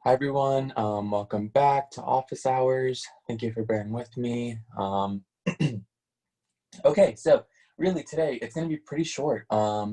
Hi everyone, welcome back to office hours. Thank you for bearing with me. Okay, so really today it's going to be pretty short.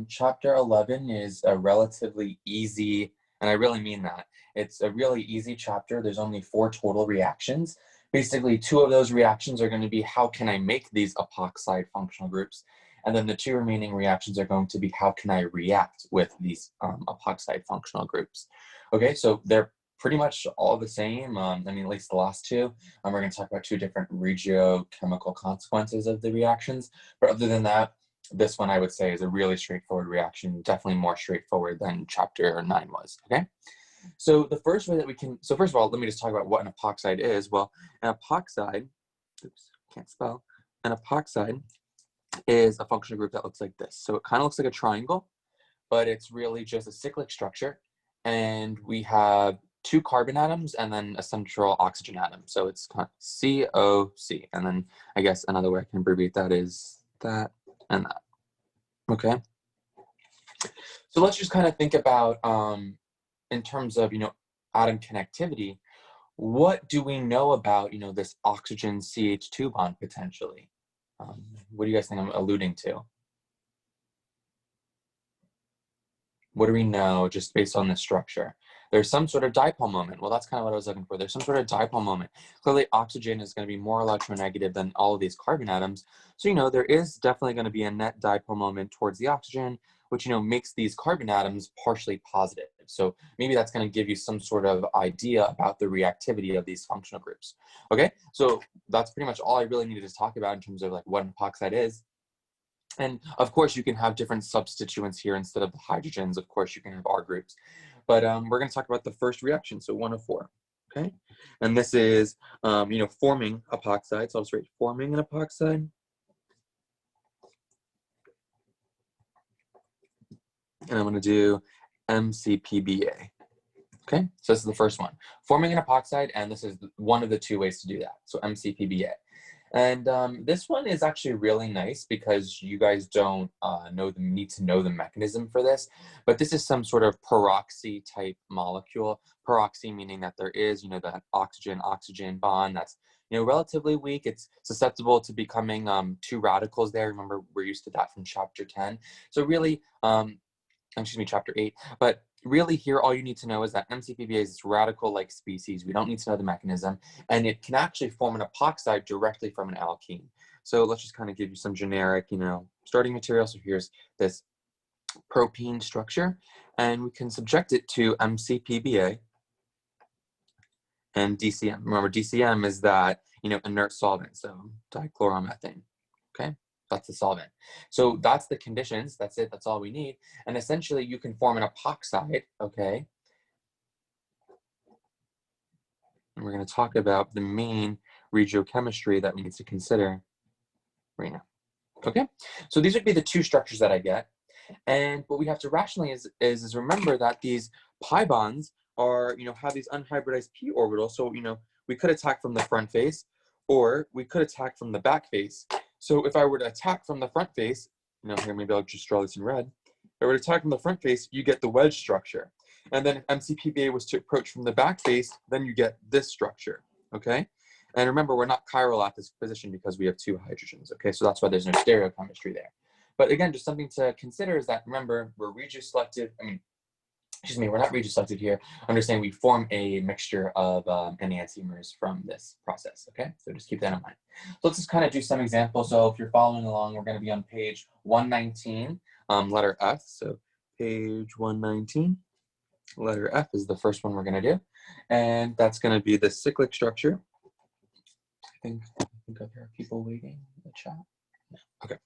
Chapter 11 is a relatively easy, and I really mean that. It's a really easy chapter. There's only 4 total reactions. Basically, 2 of those reactions are going to be how can I make these epoxide functional groups, and then the 2 remaining reactions are going to be how can I react with these epoxide functional groups. Okay, so they're pretty much all the same. I mean, at least the last 2. We're going to talk about 2 different regiochemical consequences of the reactions. But other than that, this one I would say is a really straightforward reaction, definitely more straightforward than chapter 9 was, okay? So the first way that we can, so first of all, let me just talk about what an epoxide is. Well, an epoxide, oops, can't spell, an epoxide is a functional group that looks like this. So it kind of looks like a triangle, but it's really just a cyclic structure. And we have 2 carbon atoms and then a central oxygen atom. So it's kind of COC. And then I guess another way I can abbreviate that is that and that. Okay. So let's just kind of think about in terms of, atom connectivity, what do we know about, this oxygen CH2 bond potentially? What do you guys think I'm alluding to? What do we know just based on this structure? There's some sort of dipole moment. Well, that's kind of what I was looking for. There's some sort of dipole moment. Clearly, oxygen is going to be more electronegative than all of these carbon atoms. So, there is definitely going to be a net dipole moment towards the oxygen, which, makes these carbon atoms partially positive. So maybe that's going to give you some sort of idea about the reactivity of these functional groups. Okay, so that's pretty much all I really needed to talk about in terms of like what an epoxide is. And of course, you can have different substituents here instead of the hydrogens. Of course, you can have R groups. But we're going to talk about the first reaction, so 1 of 4. Okay, and this is, forming epoxide. So I'll just write forming an epoxide. And I'm going to do MCPBA. Okay, so this is the first one. Forming an epoxide, and this is one of the 2 ways to do that. So MCPBA. And this one is actually really nice because you guys don't need to know the mechanism for this, but this is some sort of peroxy type molecule. Peroxy meaning that there is, that oxygen-oxygen bond that's, relatively weak. It's susceptible to becoming 2 radicals there. Remember, we're used to that from chapter 10. So really, chapter 8. But really here, all you need to know is that MCPBA is this radical-like species. We don't need to know the mechanism. And it can actually form an epoxide directly from an alkene. So let's just kind of give you some generic, starting material. So here's this propene structure. And we can subject it to MCPBA and DCM. Remember, DCM is that, inert solvent, so dichloromethane. Okay? That's the solvent. So that's the conditions. That's it. That's all we need. And essentially, you can form an epoxide, okay? And we're going to talk about the main regiochemistry that we need to consider right now. Okay? So these would be the 2 structures that I get. And what we have to rationalize is remember that these pi bonds are, have these unhybridized p orbitals. So, we could attack from the front face, or we could attack from the back face. So if I were to attack from the front face, here maybe I'll just draw this in red. If I were to attack from the front face, you get the wedge structure. And then if MCPBA was to approach from the back face, then you get this structure, okay? And remember, we're not chiral at this position because we have 2 hydrogens, okay? So that's why there's no stereochemistry there. But again, just something to consider is that, remember, we're regioselective, we're not regioselective here. Understand we form a mixture of enantiomers from this process, okay? So just keep that in mind. So let's just kind of do some examples. So if you're following along, we're going to be on page 119, letter F. So page 119, letter F is the first one we're going to do. And that's going to be the cyclic structure. I think I hear people waiting in the chat. No. Okay.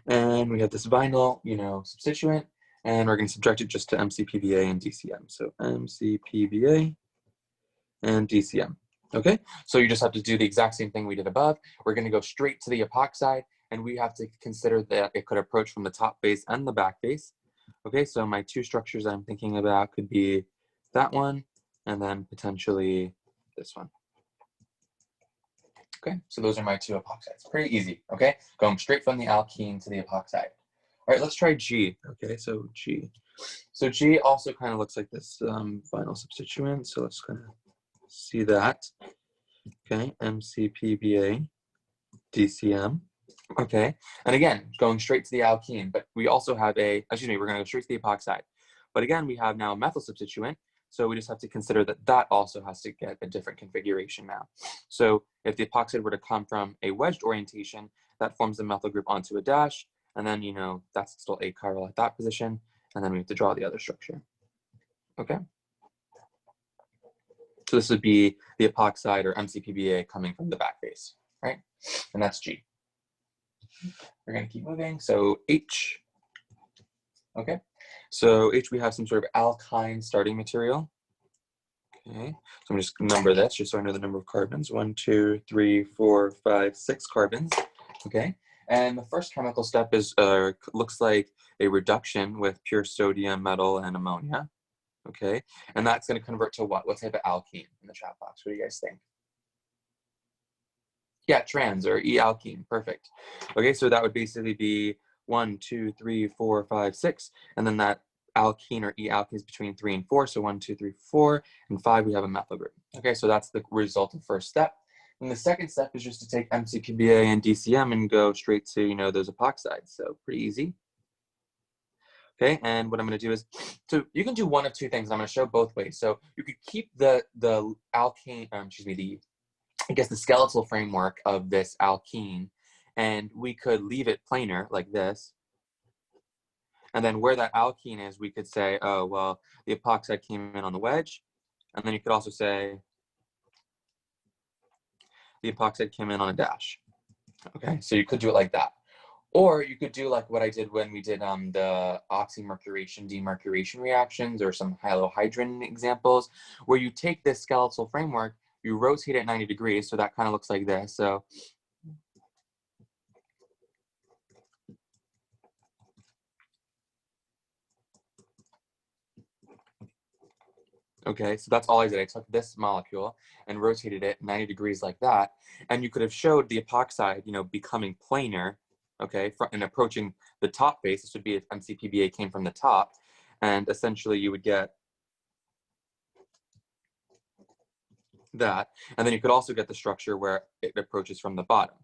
And we have this vinyl, substituent. And we're going to subject it just to MCPBA and DCM. So MCPBA and DCM. Okay, so you just have to do the exact same thing we did above. We're going to go straight to the epoxide, and we have to consider that it could approach from the top face and the back face. Okay, so my 2 structures I'm thinking about could be that one, and then potentially this one. Okay, so those are my 2 epoxides. Pretty easy, okay? Going straight from the alkene to the epoxide. All right, let's try G. Okay, so G. So G also kind of looks like this vinyl substituent. So let's kind of see that. Okay, MCPBA, DCM. Okay, and again, going straight to the alkene, but we also have we're going to go straight to the epoxide. But again, we have now a methyl substituent, so we just have to consider that that also has to get a different configuration now. So if the epoxide were to come from a wedged orientation, that forms the methyl group onto a dash, and then, you know, that's still achiral at that position, and then we have to draw the other structure. Okay? So this would be the epoxide or MCPBA coming from the back face, right? And that's G. We're going to keep moving. So H. Okay. So H, we have some sort of alkyne starting material. Okay. So I'm just going to number this just so I know the number of carbons. 1, 2, 3, 4, 5, 6 carbons. Okay. And the first chemical step is looks like a reduction with pure sodium, metal, and ammonia. Okay. And that's going to convert to what? What type of alkene in the chat box? What do you guys think? Yeah, trans or E-alkene. Perfect. Okay, so that would basically be 1, 2, 3, 4, 5, 6. And then that alkene or E-alkene is between 3 and 4. So 1, 2, 3, 4. And 5, we have a methyl group. Okay, so that's the result of first step. And the second step is just to take MCPBA and DCM and go straight to, you know, those epoxides. So pretty easy. Okay, and what I'm going to do is, so you can do one of two things. I'm going to show both ways. So you could keep the alkene, the skeletal framework of this alkene, and we could leave it planar like this. And then where that alkene is, we could say, oh, well, the epoxide came in on the wedge. And then you could also say the epoxide came in on a dash. Okay, so you could do it like that. Or you could do like what I did when we did the oxymercuration, demercuration reactions, or some halohydrin examples, where you take this skeletal framework, you rotate it 90 degrees, so that kind of looks like this. So okay, so that's all I did. I took this molecule and rotated it 90 degrees like that, and you could have showed the epoxide, you know, becoming planar, okay, and approaching the top face. This would be if MCPBA came from the top, and essentially you would get that, and then you could also get the structure where it approaches from the bottom,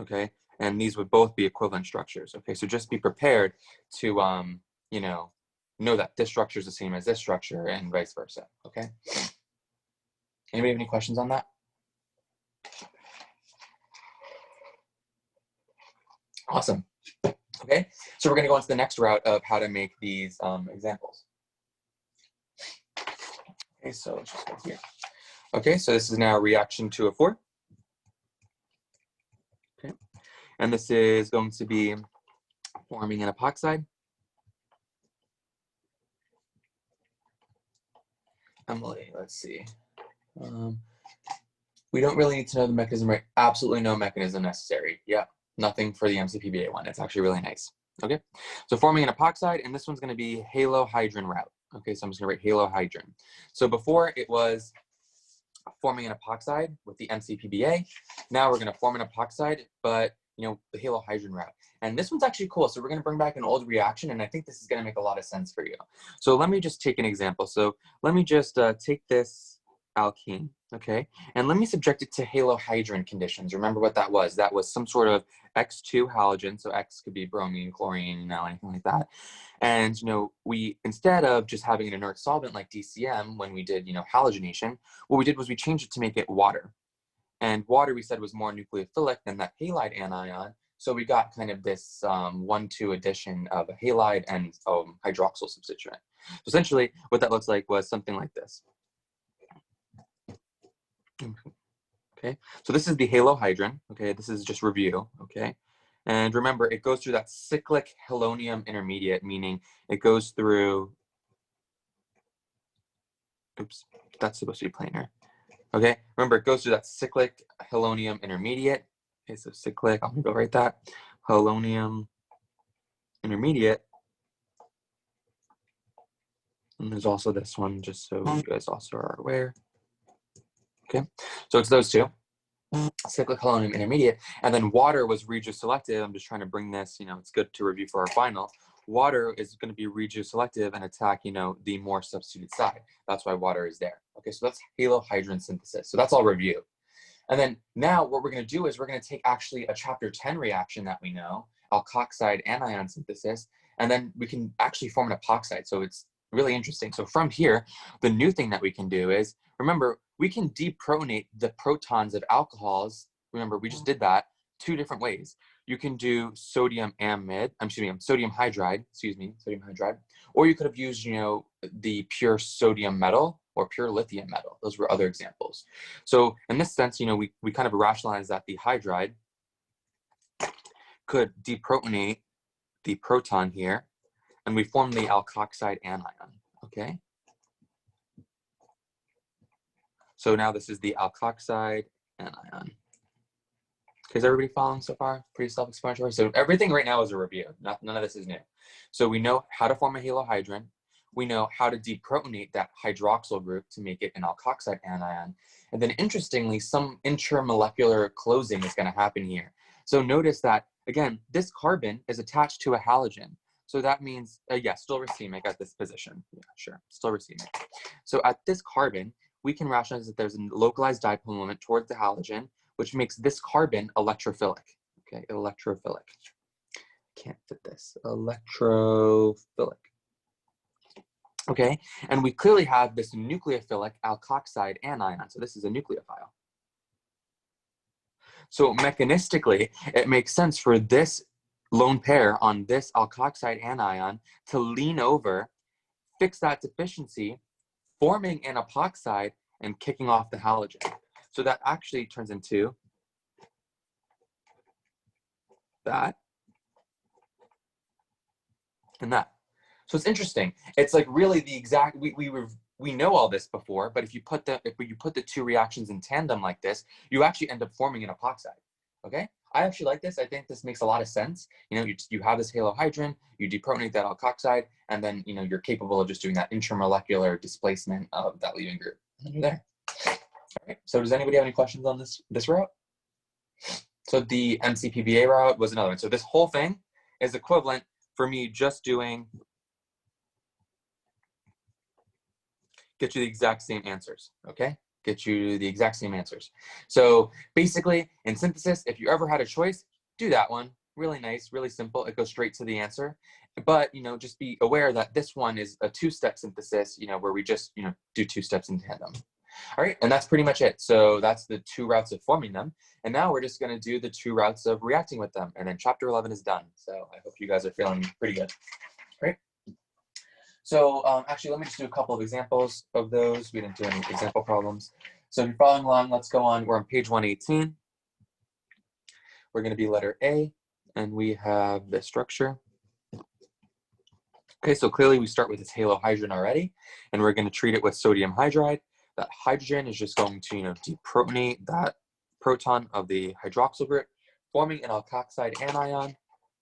okay, and these would both be equivalent structures, okay, so just be prepared to, you know that this structure is the same as this structure and vice versa, okay? Anybody have any questions on that? Awesome. Okay, so we're going to go on to the next route of how to make these examples. Okay, so let's just go here. Okay, so this is now reaction 204. Okay, and this is going to be forming an epoxide. Emily, let's see. We don't really need to know the mechanism, right? Absolutely no mechanism necessary. Yeah, nothing for the MCPBA one. It's actually really nice. Okay, so forming an epoxide, and this one's going to be halohydrin route. Okay, so I'm just going to write halohydrin. So before it was forming an epoxide with the MCPBA. Now we're going to form an epoxide, but the halohydrin route. And this one's actually cool. So we're going to bring back an old reaction, and I think this is going to make a lot of sense for you. So let me just take an example. So let me just take this alkene, okay, and let me subject it to halohydrin conditions. Remember what that was? That was some sort of X2 halogen. So X could be bromine, chlorine, anything like that. And we, instead of just having an inert solvent like DCM when we did halogenation, what we did was we changed it to make it water. And water, we said, was more nucleophilic than that halide anion. So we got kind of this 1-2 addition of a halide and hydroxyl substituent. So essentially, what that looks like was something like this. Okay, so this is the halohydrin. Okay, this is just review. Okay, and remember, it goes through that cyclic halonium intermediate, meaning it goes through. Oops, that's supposed to be planar. Okay, remember, it goes through that cyclic halonium intermediate. Okay, so cyclic, I'm gonna go write that. Halonium intermediate. And there's also this one, just so you guys also are aware. Okay, so it's those two. Cyclic halonium intermediate. And then water was regioselective. I'm just trying to bring this, it's good to review for our final. water is going to be regioselective and attack, you know, the more substituted side. That's why water is there. Okay, so that's halohydrin synthesis. So that's all review. And then now what we're going to do is we're going to take actually a chapter 10 reaction that we know, alkoxide anion synthesis, and then we can actually form an epoxide. So it's really interesting. So from here, the new thing that we can do is, remember, we can deprotonate the protons of alcohols. Remember, we just did that 2 different ways. You can do sodium hydride, or you could have used, you know, the pure sodium metal or pure lithium metal. Those were other examples. So in this sense, you know, we kind of rationalize that the hydride could deprotonate the proton here, and we form the alkoxide anion, okay? So now this is the alkoxide anion. Okay, is everybody following so far? Pretty self-explanatory. So everything right now is a review. None of this is new. So we know how to form a halohydrin. We know how to deprotonate that hydroxyl group to make it an alkoxide anion. And then interestingly, some intramolecular closing is going to happen here. So notice that, again, this carbon is attached to a halogen. So that means, yeah, still racemic at this position. Yeah, sure, still racemic. So at this carbon, we can rationalize that there's a localized dipole moment towards the halogen, which makes this carbon electrophilic. Okay, electrophilic. Can't fit this. Electrophilic. Okay, and we clearly have this nucleophilic alkoxide anion. So this is a nucleophile. So mechanistically, it makes sense for this lone pair on this alkoxide anion to lean over, fix that deficiency, forming an epoxide and kicking off the halogen. So that actually turns into that and that. So it's interesting. It's like really the exact, we know all this before, but if you put the 2 reactions in tandem like this, you actually end up forming an epoxide. Okay, I actually like this. I think this makes a lot of sense. You know, you have this halohydrin, you deprotonate that alkoxide, and then, you know, you're capable of just doing that intramolecular displacement of that leaving group. And you're there. All right. So does anybody have any questions on this route? So the MCPBA route was another one. So this whole thing is equivalent for me just doing, get you the exact same answers, okay? Get you the exact same answers. So basically, in synthesis, if you ever had a choice, do that one. Really nice, really simple. It goes straight to the answer. But, you know, just be aware that this one is a 2-step synthesis, you know, where we just, you know, do 2 steps in tandem. All right, and that's pretty much it. So that's the 2 routes of forming them. And now we're just going to do the 2 routes of reacting with them. And then chapter 11 is done. So I hope you guys are feeling pretty good. All right. So actually, let me just do a couple of examples of those. We didn't do any example problems. So if you're following along, let's go on. We're on page 118. We're going to be letter A, and we have this structure. Okay, so clearly we start with this halohydrin already, and we're going to treat it with sodium hydride. That hydrogen is just going to, you know, deprotonate that proton of the hydroxyl group, forming an alkoxide anion.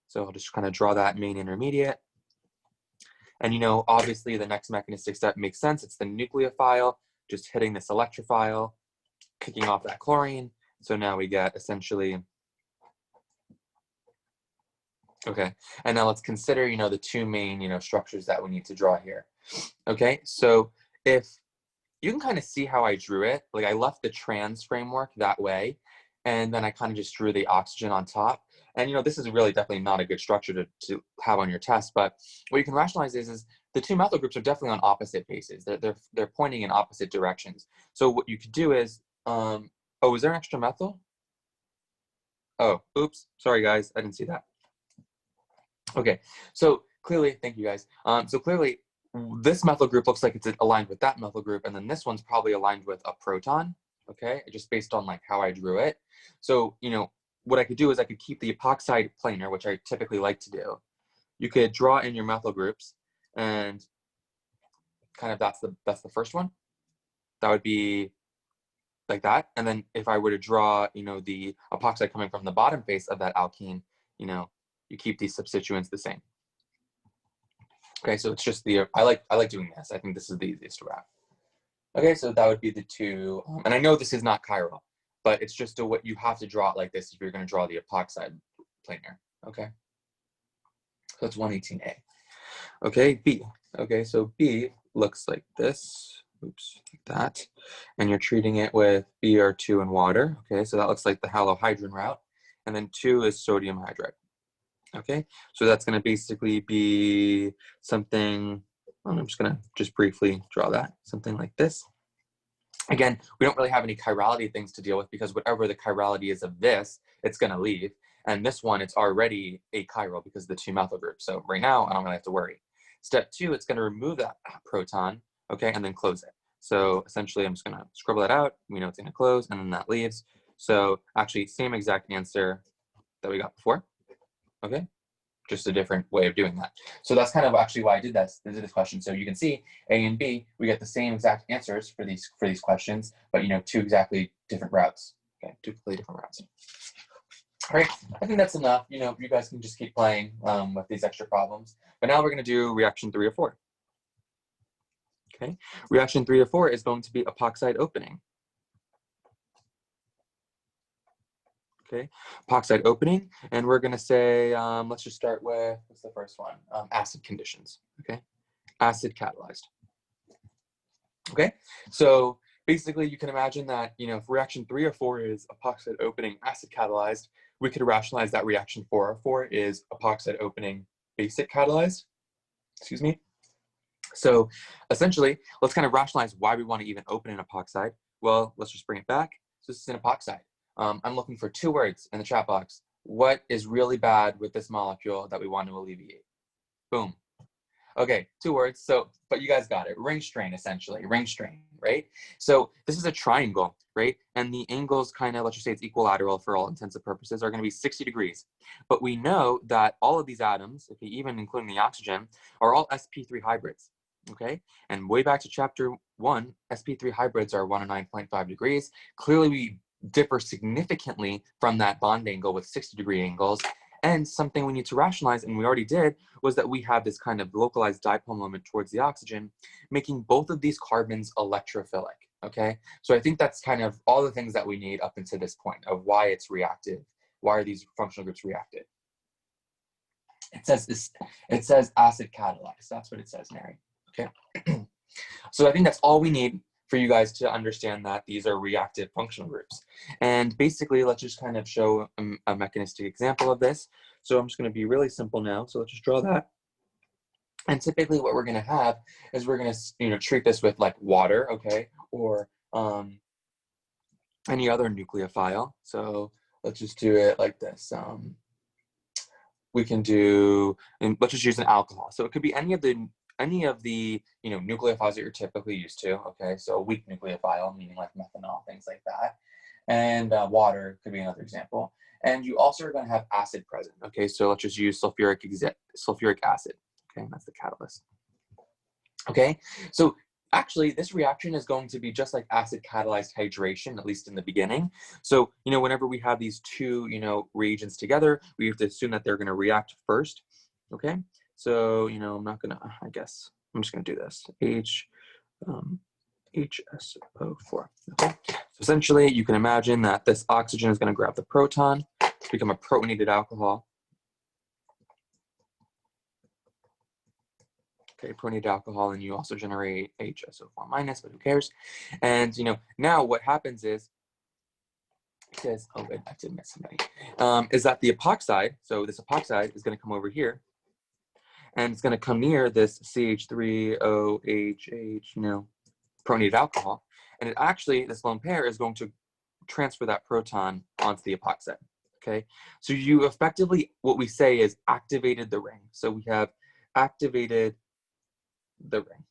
So I'll just kind of draw that main intermediate. And, you know, obviously the next mechanistic step makes sense. It's the nucleophile, just hitting this electrophile, kicking off that chlorine. So now we get essentially, okay. And now let's consider, you know, the 2 main, you know, structures that we need to draw here. Okay, so if you can kind of see how I drew it, like I left the trans framework that way, and then I kind of just drew the oxygen on top. And, you know, this is really definitely not a good structure to have on your test, but what you can rationalize is the 2 methyl groups are definitely on opposite bases. They're pointing in opposite directions. So what you could do is, oh, is there an extra methyl? Oh, oops, sorry guys, I didn't see that. Okay, so clearly, thank you guys. So clearly, this methyl group looks like it's aligned with that methyl group, and then this one's probably aligned with a proton, okay, just based on like how I drew it. So, you know, what I could do is I could keep the epoxide planar, which I typically like to do. You could draw in your methyl groups, and kind of that's the first one. That would be like that. And then if I were to draw, you know, the epoxide coming from the bottom face of that alkene, you know, you keep these substituents the same. Okay, so it's just the, I like doing this. I think this is the easiest route. Okay, so that would be the 2, and I know this is not chiral, but it's just what you have to draw it like this if you're going to draw the epoxide planar. Okay, so it's 118A. Okay, B. Okay, so B looks like this. Oops, like that. And you're treating it with Br2 and water. Okay, so that looks like the halohydrin route. And then 2 is sodium hydride. Okay, so that's going to basically be something, well, I'm just going to briefly draw that, something like this. Again, we don't really have any chirality things to deal with because whatever the chirality is of this, it's going to leave. And this one, it's already achiral because of the 2 methyl groups. So right now, I don't really have to worry. Step 2, it's going to remove that proton, okay, and then close it. So essentially, I'm just going to scribble that out. We know it's going to close, and then that leaves. So actually, same exact answer that we got before, okay? Just a different way of doing that. So that's kind of actually why I did this question. So you can see A and B, we get the same exact answers for these questions, but 2 exactly different routes. Okay, 2 completely different routes. All right, I think that's enough. You guys can just keep playing with these extra problems. But now we're going to do reaction 3 or 4. Okay, reaction 3 or 4 is going to be epoxide opening. Okay, epoxide opening, and we're going to say, let's just start with, what's the first one? Acid conditions, okay? Acid catalyzed. Okay, so basically you can imagine that, if reaction 3 or 4 is epoxide opening acid catalyzed, we could rationalize that reaction 4 or 4 is epoxide opening basic catalyzed, excuse me. So essentially, let's kind of rationalize why we want to even open an epoxide. Well, let's just bring it back. So this is an epoxide. I'm looking for 2 words in the chat box. What is really bad with this molecule that we want to alleviate? Boom. Okay, 2 words. So, but you guys got it. Ring strain, essentially. Ring strain, right? So this is a triangle, right? And the angles kind of, let's just say it's equilateral for all intents and purposes, are going to be 60 degrees. But we know that all of these atoms, okay, even including the oxygen, are all sp3 hybrids, okay? And way back to chapter 1, sp3 hybrids are 109.5 degrees. Clearly, we differ significantly from that bond angle with 60-degree angles. And something we need to rationalize, and we already did, was that we have this kind of localized dipole moment towards the oxygen, making both of these carbons electrophilic, okay? So I think that's kind of all the things that we need up until this point of why it's reactive. Why are these functional groups reactive? It says acid catalyzed. That's what it says, Mary, okay? So I think that's all we need for you guys to understand that these are reactive functional groups. And basically, let's just kind of show a mechanistic example of this. So I'm just going to be really simple now. So let's just draw that. And typically what we're going to have is we're going to treat this with like water, okay, or any other nucleophile. So let's just do it like this. We can do, and let's just use an alcohol. So it could be any of the nucleophiles that you're typically used to, okay? So weak nucleophile, meaning like methanol, things like that. And water could be another example. And you also are going to have acid present, okay? So let's just use sulfuric acid, okay? That's the catalyst. Okay, so actually this reaction is going to be just like acid catalyzed hydration, at least in the beginning. So, whenever we have these 2, reagents together, we have to assume that they're going to react first, okay? So, I'm not gonna, I guess, I'm just gonna do this, HSO4, okay? So essentially, you can imagine that this oxygen is gonna grab the proton, become a protonated alcohol. Okay, protonated alcohol, and you also generate HSO4 minus, but who cares? And, now what happens is, says, oh, wait, I did miss somebody, is that the epoxide, so this epoxide is gonna come over here, and it's going to come near this CH3OHH, protonated alcohol. And it actually, this lone pair is going to transfer that proton onto the epoxide, okay? So you effectively, what we say is activated the ring. So we have activated the ring.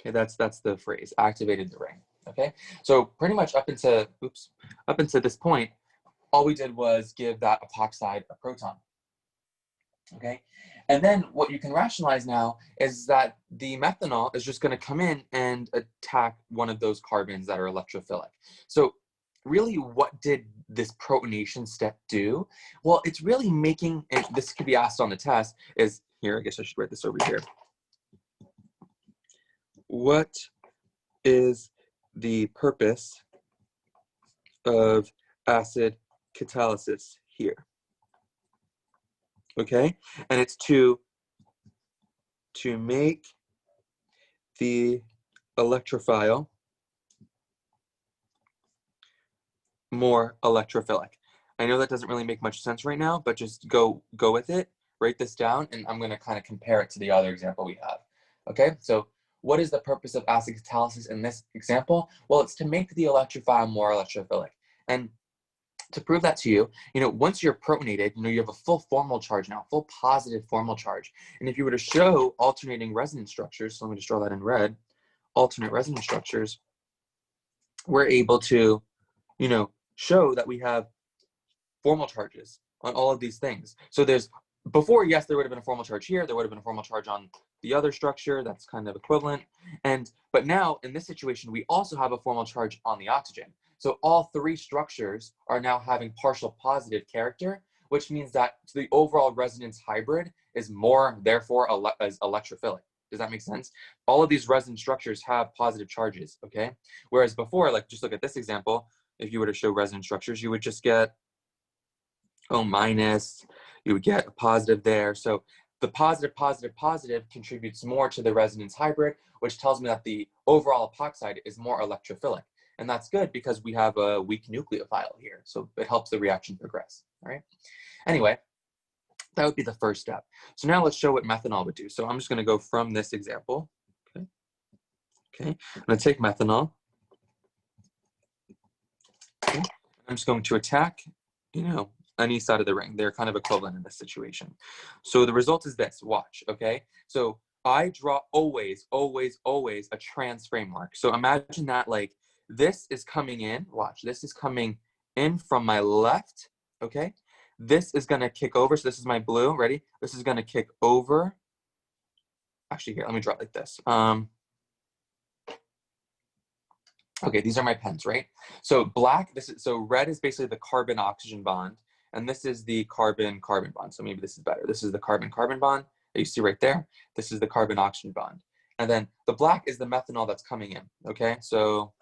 Okay, that's the phrase, activated the ring, okay? So pretty much up until this point, all we did was give that epoxide a proton. Okay, and then what you can rationalize now is that the methanol is just going to come in and attack one of those carbons that are electrophilic. So really, what did this protonation step do? Well, it's really making, and this could be asked on the test, is here, I guess I should write this over here. What is the purpose of acid catalysis here? Okay, and it's to to make the electrophile more electrophilic. I know that doesn't really make much sense right now, but just go with it. Write this down, and I'm going to kind of compare it to the other example we have. Okay, so what is the purpose of acid catalysis in this example? Well, it's to make the electrophile more electrophilic. And to prove that to you, once you're protonated, you have a full formal charge now, full positive formal charge. And if you were to show alternating resonance structures, so let me just draw that in red, alternate resonance structures, we're able to, show that we have formal charges on all of these things. So before, yes, there would have been a formal charge here, there would have been a formal charge on the other structure, that's kind of equivalent. But now, in this situation, we also have a formal charge on the oxygen. So all three structures are now having partial positive character, which means that the overall resonance hybrid is more, therefore, as electrophilic. Does that make sense? All of these resonance structures have positive charges, okay? Whereas before, just look at this example, if you were to show resonance structures, you would just get O minus, you would get a positive there. So the positive, positive, positive contributes more to the resonance hybrid, which tells me that the overall epoxide is more electrophilic. And that's good because we have a weak nucleophile here. So it helps the reaction progress, all right? Anyway, that would be the first step. So now let's show what methanol would do. So I'm just gonna go from this example, okay? I'm gonna take methanol, okay? I'm just going to attack, any side of the ring. They're kind of equivalent in this situation. So the result is this, watch, okay? So I draw always, always, always a trans framework. So imagine that this is coming in, watch, this is coming in from my left, okay? This is gonna kick over, so this is my blue, ready? This is gonna kick over. Actually, here, let me draw it like this. Okay, these are my pens, right? So so red is basically the carbon-oxygen bond, and this is the carbon-carbon bond. So maybe this is better. This is the carbon-carbon bond that you see right there. This is the carbon-oxygen bond. And then the black is the methanol that's coming in, okay? So,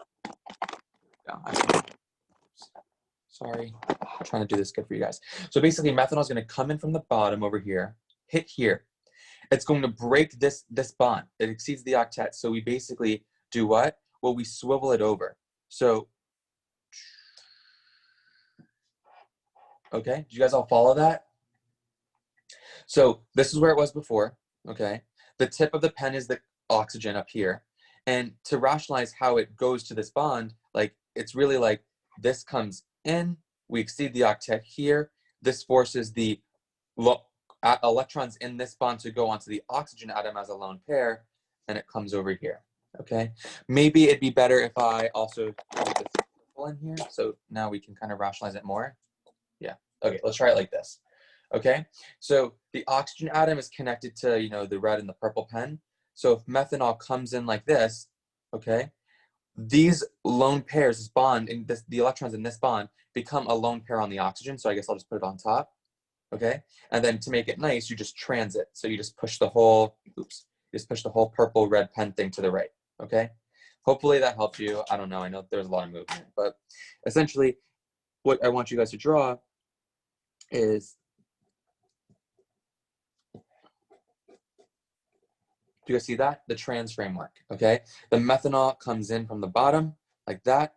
sorry, I'm trying to do this good for you guys. So basically, methanol is gonna come in from the bottom over here, hit here. It's going to break this bond. It exceeds the octet. So we basically do what? Well, we swivel it over. So, okay, do you guys all follow that? So this is where it was before, okay? The tip of the pen is the oxygen up here. And to rationalize how it goes to this bond, it's really this comes in, we exceed the octet here. This forces the electrons in this bond to go onto the oxygen atom as a lone pair, and it comes over here, okay? Maybe it'd be better if I also put this purple in here, so now we can kind of rationalize it more. Yeah, okay, let's try it like this, okay? So the oxygen atom is connected to, the red and the purple pen. So if methanol comes in like this, okay, these lone pairs, this bond, and the electrons in this bond become a lone pair on the oxygen, so I guess I'll just put it on top. Okay, and then to make it nice, you just transit. So you just push the whole, purple red pen thing to the right, okay? Hopefully that helped you. I don't know, I know there's a lot of movement, but essentially what I want you guys to draw is, do you guys see that? The trans framework, okay? The methanol comes in from the bottom like that,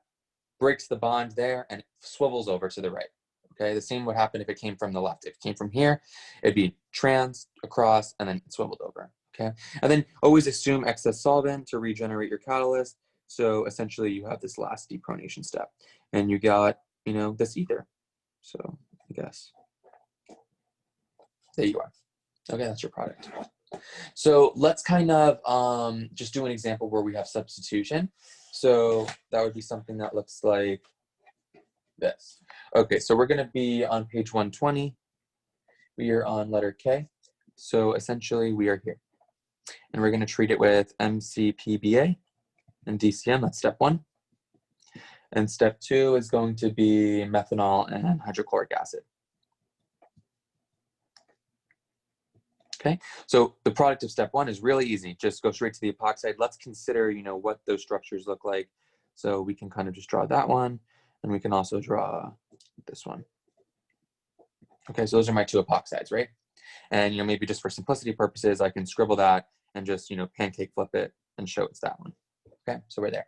breaks the bond there, and it swivels over to the right. Okay, the same would happen if it came from the left. If it came from here, it'd be trans across and then swiveled over. Okay, and then always assume excess solvent to regenerate your catalyst. So essentially, you have this last depronation step, and you got this ether. So I guess there you are. Okay, that's your product. So let's kind of just do an example where we have substitution. So that would be something that looks like this. Okay, so we're going to be on page 120. We are on letter K. So essentially we are here. And we're going to treat it with MCPBA and DCM. That's step 1. And step 2 is going to be methanol and hydrochloric acid. Okay, so the product of step 1 is really easy. Just go straight to the epoxide. Let's consider, what those structures look like. So we can kind of just draw that one. And we can also draw this one. Okay, so those are my 2 epoxides, right? And maybe just for simplicity purposes, I can scribble that and just, you know, pancake flip it and show it's that one. Okay, so we're there.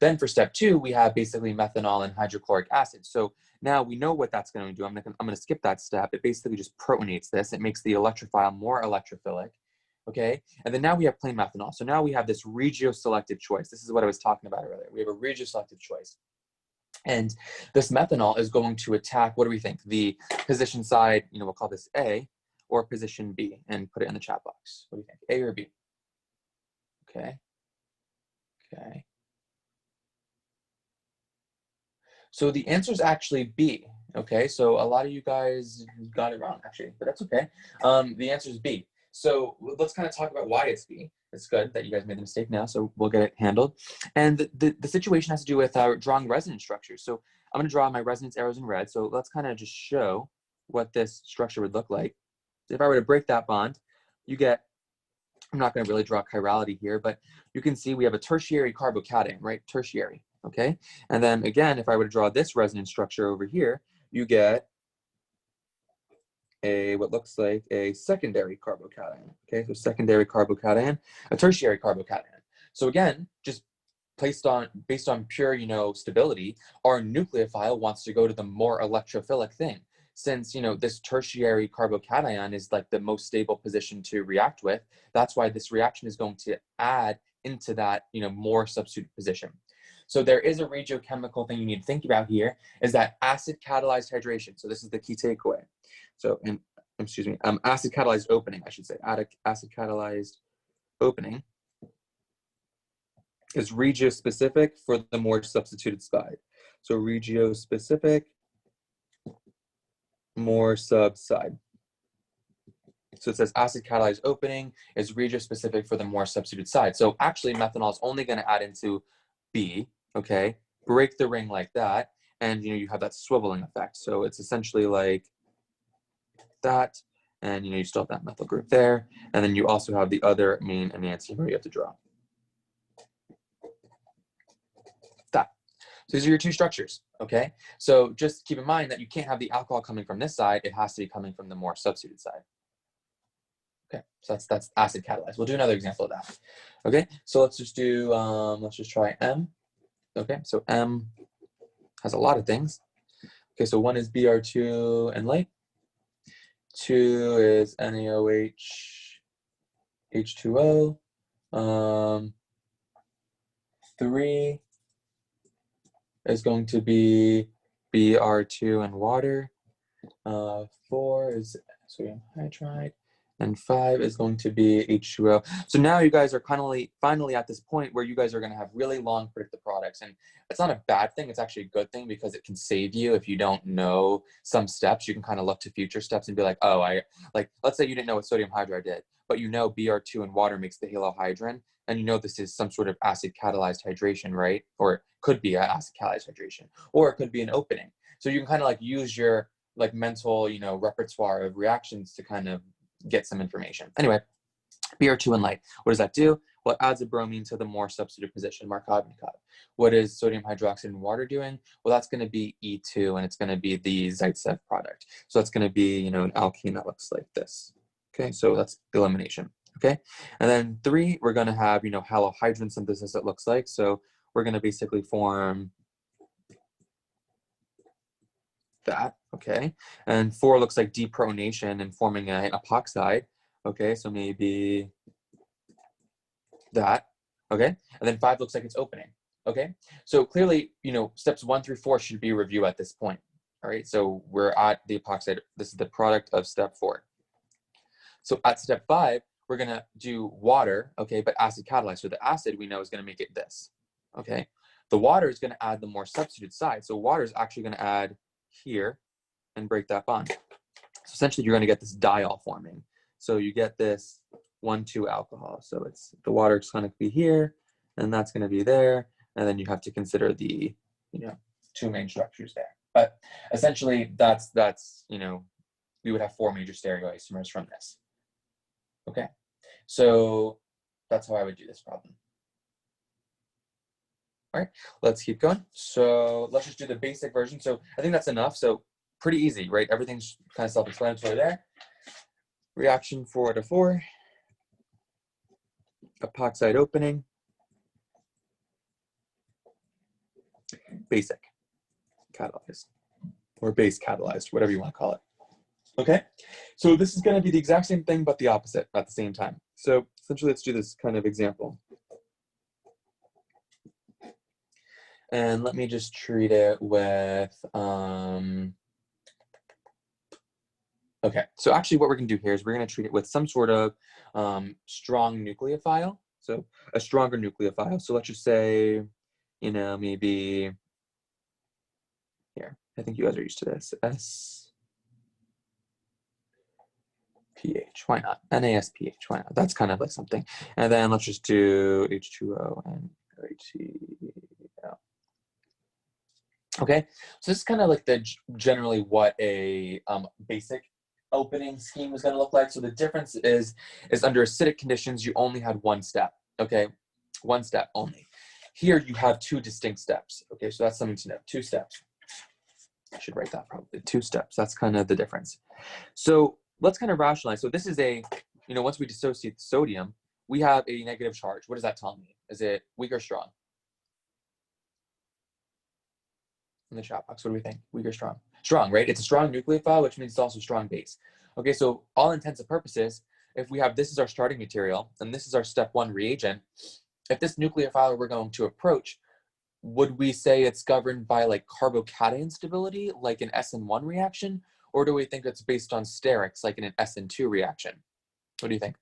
Then for step 2, we have basically methanol and hydrochloric acid. So now we know what that's going to do. I'm going to skip that step. It basically just protonates this. It makes the electrophile more electrophilic. Okay, and then now we have plain methanol. So now we have this regioselective choice. This is what I was talking about earlier. We have a regioselective choice. And this methanol is going to attack, what do we think? The position side, you know, we'll call this A, or position B, and put it in the chat box. What do you think, A or B? Okay, okay. So the answer is actually B. Okay, so a lot of you guys got it wrong, actually, but that's okay. The answer is B. So let's kind of talk about why it's B. It's good that you guys made the mistake now, so we'll get it handled. And the situation has to do with drawing resonance structures. So I'm going to draw my resonance arrows in red. So let's kind of just show what this structure would look like. If I were to break that bond, you get, I'm not going to really draw chirality here, but you can see we have a tertiary carbocation, right? Tertiary, okay? And then again, if I were to draw this resonance structure over here, you get what looks like a secondary carbocation. Okay, so secondary carbocation, a tertiary carbocation. So again, just based on pure, you know, stability, our nucleophile wants to go to the more electrophilic thing. Since, you know, this tertiary carbocation is like the most stable position to react with, that's why this reaction is going to add into that, you know, more substituted position. So there is a regiochemical thing you need to think about here, is that acid catalyzed hydration. So this is the key takeaway. So, acid catalyzed opening, I should say. Acid catalyzed opening is regiospecific for the more substituted side. So regiospecific, more sub side. So it says acid catalyzed opening is regiospecific for the more substituted side. So actually methanol is only going to add into B, okay? Break the ring like that, and you know, you have that swiveling effect. So it's essentially like that, and you know, you still have that methyl group there, and then you also have the other main enantiomer you have to draw. That. So these are your two structures, okay? So just keep in mind that you can't have the alcohol coming from this side, it has to be coming from the more substituted side. Okay, so that's acid catalyzed. We'll do another example of that. Okay, so let's just do, let's just try M. Okay, so M has a lot of things. Okay, so one is Br2 and light. 2 is NaOH, H2O. 3 is going to be Br2 and water. 4 is sodium hydride. And 5 is going to be H2O. So now you guys are finally at this point where you guys are going to have really long predictive products. And it's not a bad thing. It's actually a good thing because it can save you if you don't know some steps. You can kind of look to future steps and be like, oh, let's say you didn't know what sodium hydride did, but you know Br2 and water makes the halohydrin, and you know this is some sort of acid catalyzed hydration, right? Or it could be an acid catalyzed hydration, or it could be an opening. So you can kind of like use your like mental, you know, repertoire of reactions to kind of get some information. Anyway, Br2 and light. What does that do? Well, it adds a bromine to the more substituted position, Markovnikov. What is sodium hydroxide and water doing? Well, that's going to be E2, and it's going to be the Zaitsev product. So that's going to be, you know, an alkene that looks like this. Okay, so that's elimination. Okay, and then 3, we're going to have, you know, halohydrin synthesis, it looks like. So we're going to basically form that, okay? And 4 looks like deprotonation and forming an epoxide, okay? So maybe that, okay? And then 5 looks like it's opening, okay? So clearly, you know, steps 1 through 4 should be a review at this point, all right? So we're at the epoxide. This is the product of step 4. So at step 5, we're gonna do water, okay, but acid catalyzed. So the acid we know is gonna make it this, okay? The water is gonna add the more substituted side. So water is actually gonna add here and break that bond. So essentially you're going to get this diol forming. So you get this 1,2 alcohol. So it's the water is going to be here, and that's going to be there, and then you have to consider the, you know, 2 main structures there. But essentially that's you know, we would have 4 major stereoisomers from this. Okay, so that's how I would do this problem. All right, let's keep going. So let's just do the basic version. So I think that's enough. So pretty easy, right? Everything's kind of self-explanatory there. Reaction 4 to 4. epoxide opening, basic catalyzed, or base catalyzed, whatever you want to call it. Okay, so this is going to be the exact same thing, but the opposite at the same time. So essentially, let's do this kind of example. And let me just treat it with, okay, so actually what we're going to do here is we're going to treat it with some sort of strong nucleophile. So a stronger nucleophile. So let's just say, you know, maybe here, I think you guys are used to this, SPH, why not? NASPH, why not? That's kind of like something. And then let's just do H2O and HCl. Okay, so this is kind of like the generally what a basic opening scheme is going to look like. So the difference is under acidic conditions, you only had one step. Okay, one step only. Here you have two distinct steps. Okay, so that's something to know. Two steps. I should write that probably. Two steps. That's kind of the difference. So let's kind of rationalize. So this is a, you know, once we dissociate the sodium, we have a negative charge. What does that tell me? Is it weak or strong? In the chat box, what do we think? Weak or strong? Strong, right? It's a strong nucleophile, which means it's also a strong base. Okay, so all intents and purposes, if we have this is our starting material and this is our step one reagent, if this nucleophile we're going to approach, would we say it's governed by like carbocation stability, like an SN1 reaction, or do we think it's based on sterics, like in an SN2 reaction? What do you think?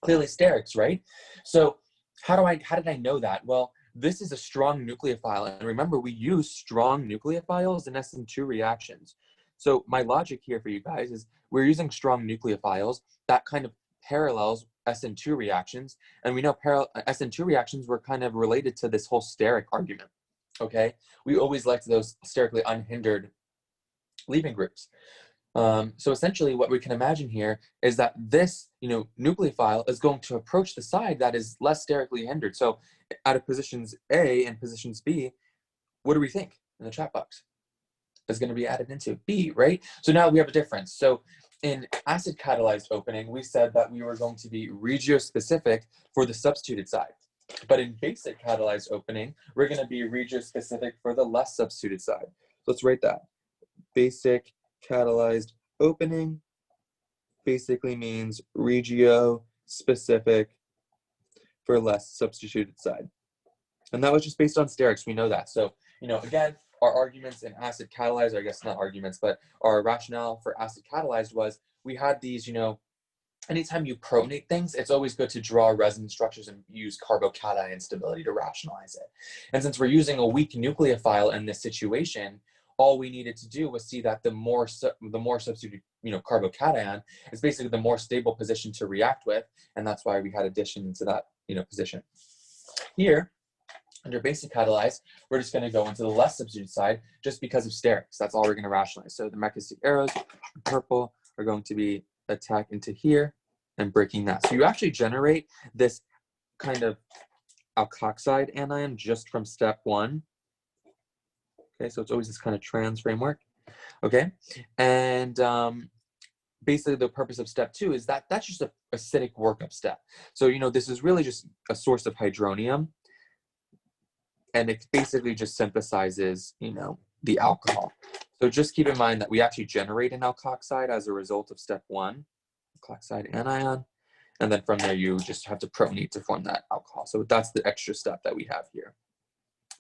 Clearly sterics, right? So how did I know that? Well, this is a strong nucleophile, and remember, we use strong nucleophiles in SN2 reactions. So my logic here for you guys is we're using strong nucleophiles that kind of parallels SN2 reactions, and we know SN2 reactions were kind of related to this whole steric argument. Okay, we always liked those sterically unhindered leaving groups. So essentially what we can imagine here is that this, you know, nucleophile is going to approach the side that is less sterically hindered. So out of positions A and positions B, what do we think in the chat box? Is going to be added into B, right? So now we have a difference. So in acid catalyzed opening, we said that we were going to be regiospecific for the substituted side. But in basic catalyzed opening, we're going to be regiospecific for the less substituted side. So let's write that. Basic catalyzed opening basically means regio-specific for less substituted side. And that was just based on sterics, we know that. So, you know, again, our arguments in acid catalyzed, or I guess not arguments, but our rationale for acid catalyzed was we had these, you know, anytime you protonate things, it's always good to draw resonance structures and use carbocation stability to rationalize it. And since we're using a weak nucleophile in this situation, all we needed to do was see that the more substituted, you know, carbocation is basically the more stable position to react with, and that's why we had addition into that, you know, position. Here, under basic catalyzed, we're just going to go into the less substituted side just because of sterics. That's all we're going to rationalize. So the mechanistic arrows, purple, are going to be attack into here and breaking that. So you actually generate this kind of alkoxide anion just from step one. Okay, so it's always this kind of trans framework. Okay, and basically the purpose of step two is that that's just a acidic workup step. So, you know, this is really just a source of hydronium, and it basically just synthesizes, you know, the alcohol. So just keep in mind that we actually generate an alkoxide as a result of step one, alkoxide anion, and then from there you just have to protonate to form that alcohol. So that's the extra step that we have here.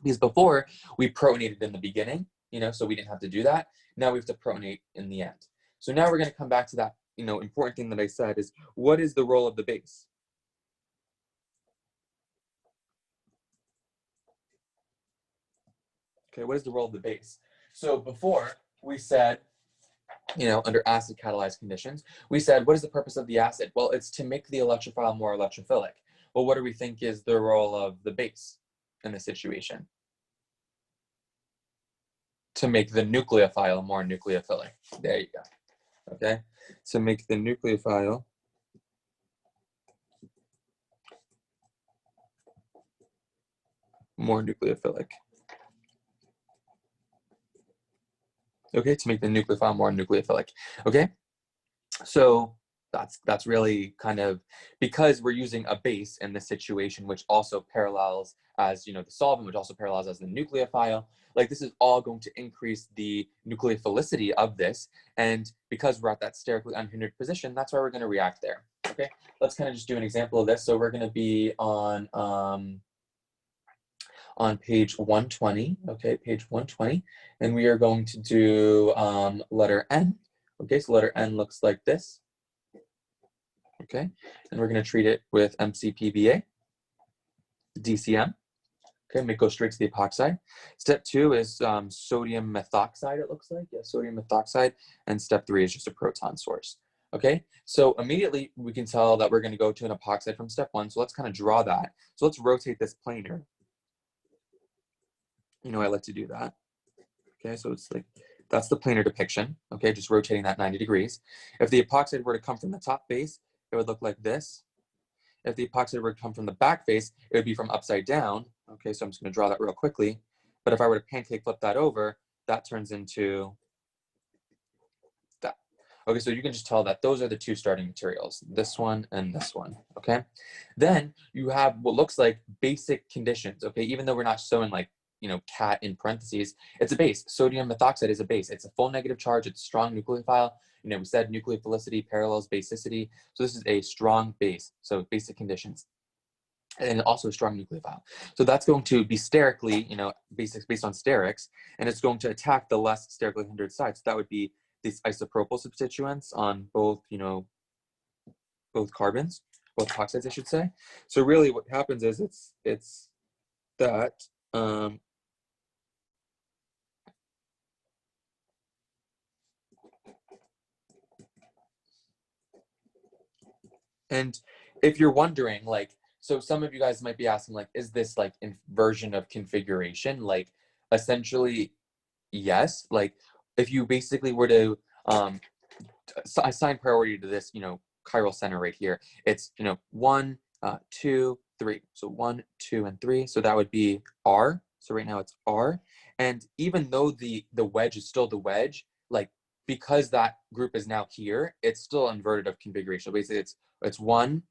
Because before we protonated in the beginning, you know, so we didn't have to do that. Now we have to protonate in the end. So now we're going to come back to that, you know, important thing that I said is what is the role of the base? Okay, what is the role of the base? So before we said, you know, under acid catalyzed conditions, we said, what is the purpose of the acid? Well, it's to make the electrophile more electrophilic. Well, what do we think is the role of the base in this situation? To make the nucleophile more nucleophilic. There you go. Okay, to make the nucleophile more nucleophilic. Okay, to make the nucleophile more nucleophilic. Okay, so that's really kind of, because we're using a base in this situation, which also parallels as, you know, the solvent, which also parallels as the nucleophile. Like, this is all going to increase the nucleophilicity of this. And because we're at that sterically unhindered position, that's why we're going to react there. Okay, let's kind of just do an example of this. So we're going to be on page 120, okay, page 120, and we are going to do letter N. Okay, so letter N looks like this. Okay, and we're going to treat it with MCPBA, DCM. Okay, and go straight to the epoxide. Step 2 is sodium methoxide, it looks like. Yeah, sodium methoxide. And step 3 is just a proton source. Okay, so immediately we can tell that we're going to go to an epoxide from step 1. So let's kind of draw that. So let's rotate this planar. You know, I like to do that. Okay, so it's like, that's the planar depiction. Okay, just rotating that 90 degrees. If the epoxide were to come from the top face, it would look like this. If the epoxide were to come from the back face, it would be from upside down. Okay, so I'm just going to draw that real quickly. But if I were to pancake flip that over, that turns into that. Okay, so you can just tell that those are the two starting materials, this one and this one. Okay, then you have what looks like basic conditions. Okay, even though we're not showing, like, you know, cat in parentheses, it's a base. Sodium methoxide is a base. It's a full negative charge. It's strong nucleophile. You know, we said nucleophilicity parallels basicity. So this is a strong base. So basic conditions. And also a strong nucleophile. So that's going to be sterically, you know, based on sterics, and it's going to attack the less sterically hindered side. So that would be these isopropyl substituents on both, you know, both carbons, both epoxides, I should say. So really what happens is it's that, and if you're wondering, like, so some of you guys might be asking, like, is this like inversion of configuration? Like, essentially, yes. Like, if you basically were to assign priority to this, you know, chiral center right here, it's, you know, 1, 2, 3. So 1, 2, and 3. So that would be R. So right now it's R. And even though the wedge is still the wedge, like, because that group is now here, it's still inverted of configuration. Basically, it's 1,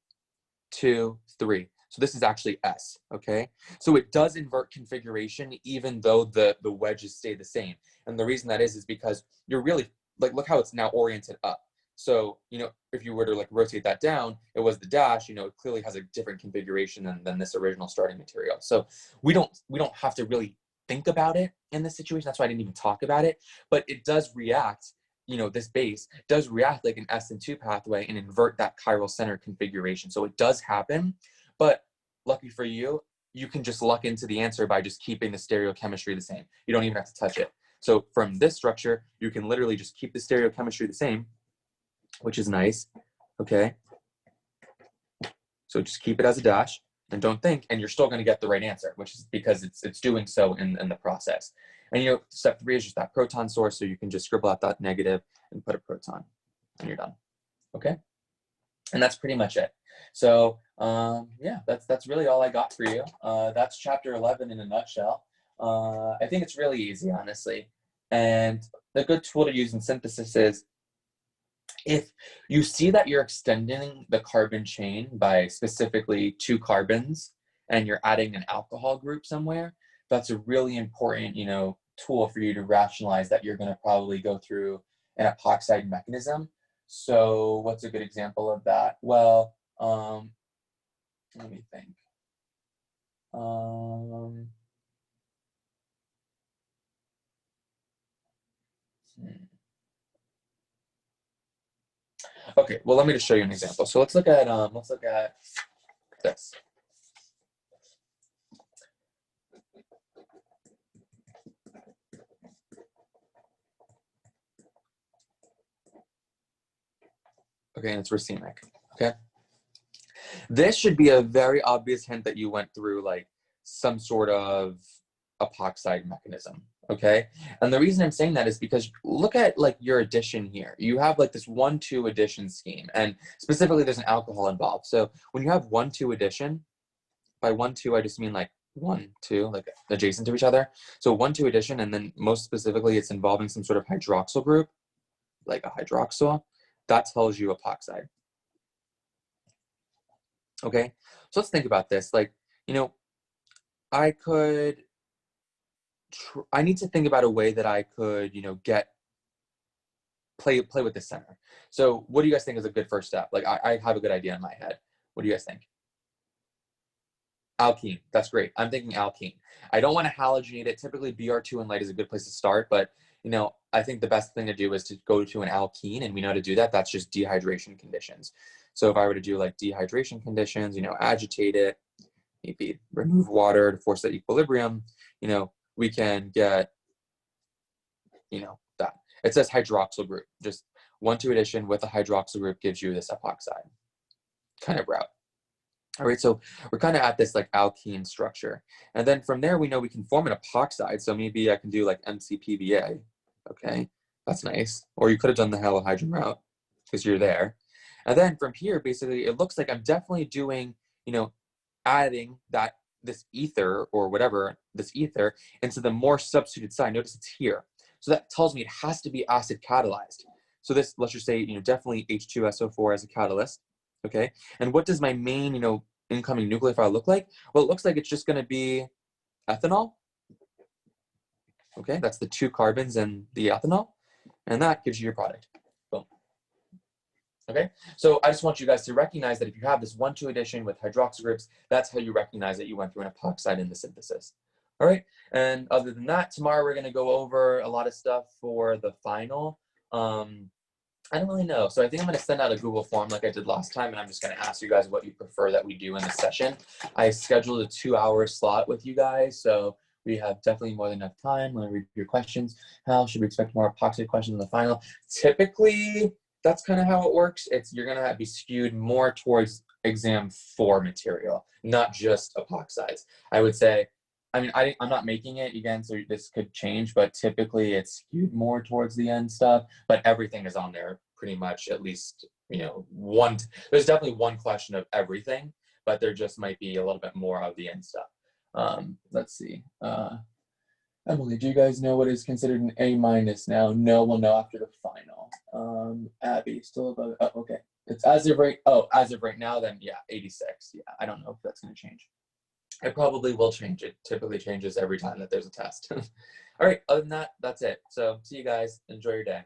2, 3. So this is actually S, okay? So it does invert configuration even though the wedges stay the same. And the reason that is because you're really, like, look how it's now oriented up. So, you know, if you were to, like, rotate that down, it was the dash, you know, it clearly has a different configuration than this original starting material. So we don't have to really think about it in this situation. That's why I didn't even talk about it, but it does react. You know, this base does react like an SN2 pathway and invert that chiral center configuration. So it does happen, but lucky for you, you can just luck into the answer by just keeping the stereochemistry the same. You don't even have to touch it. So from this structure, you can literally just keep the stereochemistry the same, which is nice, okay? So just keep it as a dash and don't think, and you're still gonna get the right answer, which is because it's doing so in the process. And, you know, step 3 is just that proton source, so you can just scribble out that negative and put a proton, and you're done, okay? And that's pretty much it. So yeah, that's really all I got for you. That's chapter 11 in a nutshell. I think it's really easy, honestly. And a good tool to use in synthesis is, if you see that you're extending the carbon chain by specifically 2 carbons and you're adding an alcohol group somewhere, that's a really important, you know, tool for you to rationalize that you're going to probably go through an epoxide mechanism. So what's a good example of that? Well, let me think. Okay, well, let me just show you an example. So let's look at this. Okay, and it's racemic. Okay, this should be a very obvious hint that you went through, like, some sort of epoxide mechanism. Okay, and the reason I'm saying that is because look at, like, your addition here. You have, like, this 1-2 addition scheme, and specifically there's an alcohol involved. So when you have 1-2 addition, by 1-2 I just mean like 1-2, like adjacent to each other. So 1-2 addition, and then most specifically it's involving some sort of hydroxyl group, like a hydroxyl. That tells you epoxide. Okay, so let's think about this. Like, you know, I could, I need to think about a way that I could, you know, play with the center. So what do you guys think is a good first step? Like, I have a good idea in my head. What do you guys think? Alkene, that's great. I'm thinking alkene. I don't want to halogenate it. Typically Br2 and light is a good place to start, but you know, I think the best thing to do is to go to an alkene, and we know how to do that. That's just dehydration conditions. So if I were to do like dehydration conditions, you know, agitate it, maybe remove water to force that equilibrium, you know, we can get, you know, that. It says hydroxyl group. Just 1,2 addition with a hydroxyl group gives you this epoxide kind of route. All right, so we're kind of at this like alkene structure. And then from there, we know we can form an epoxide. So maybe I can do like MCPBA. Okay, that's nice. Or you could have done the halohydrin route because you're there. And then from here, basically, it looks like I'm definitely doing, you know, adding this ether or whatever, this ether into the more substituted side. Notice it's here. So that tells me it has to be acid catalyzed. So this, let's just say, you know, definitely H2SO4 as a catalyst. Okay, and what does my main, you know, incoming nucleophile look like? Well, it looks like it's just going to be ethanol. Okay, that's the 2 carbons and the ethanol, and that gives you your product. Boom. Okay, so I just want you guys to recognize that if you have this 1,2 addition with hydroxyl groups, that's how you recognize that you went through an epoxide in the synthesis. All right, and other than that, tomorrow we're going to go over a lot of stuff for the final. I don't really know. So I think I'm going to send out a Google form like I did last time, and I'm just going to ask you guys what you prefer that we do in the session. I scheduled a 2-hour slot with you guys, so we have definitely more than enough time. I'm going to read your questions. How should we expect more epoxy questions in the final? Typically, that's kind of how it works. You're going to be skewed more towards exam 4 material, not just epoxides. I would say, I mean, I'm not making it again, so this could change, but typically it's skewed more towards the end stuff, but everything is on there pretty much, at least, you know, there's definitely one question of everything, but there just might be a little bit more of the end stuff. Let's see. Emily, do you guys know what is considered an A- now? No, we'll know after the final. Abby, still above, oh, okay. It's as of right now, then yeah, 86. Yeah, I don't know if that's gonna change. It probably will change. It typically changes every time that there's a test. All right, other than that, that's it. So see you guys. Enjoy your day.